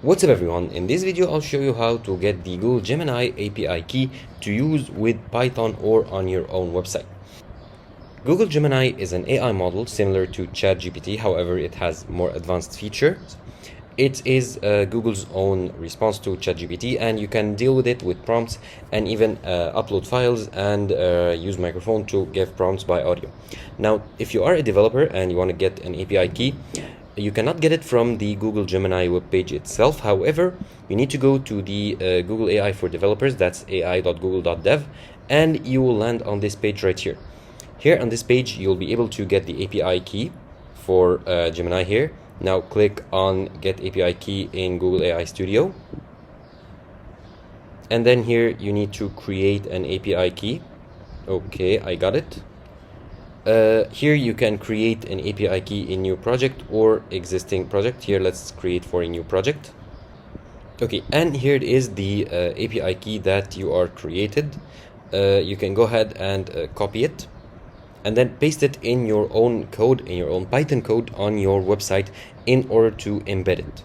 What's up everyone, in this video I'll show you how to get the Google Gemini API key to use with Python or on your own website. Google Gemini is an AI model similar to ChatGPT, however it has more advanced features. It is Google's own response to ChatGPT, and you can deal with it with prompts and even upload files and use microphone to give prompts by audio. Now, if you are a developer and you want to get an API key, you cannot get it from the Google Gemini webpage itself. However, you need to go to the Google AI for Developers, that's ai.google.dev, and you will land on this page right here. Here on this page, you'll be able to get the API key for Gemini here. Now click on Get API Key in Google AI Studio. And then here you need to create an API key. Okay, I got it. Here you can create an API key in new project or existing project. Here let's create for a new project. Okay, and here it is the API key that you are created. You can go ahead and copy it and then paste it in your own code, in your own Python code on your website in order to embed it.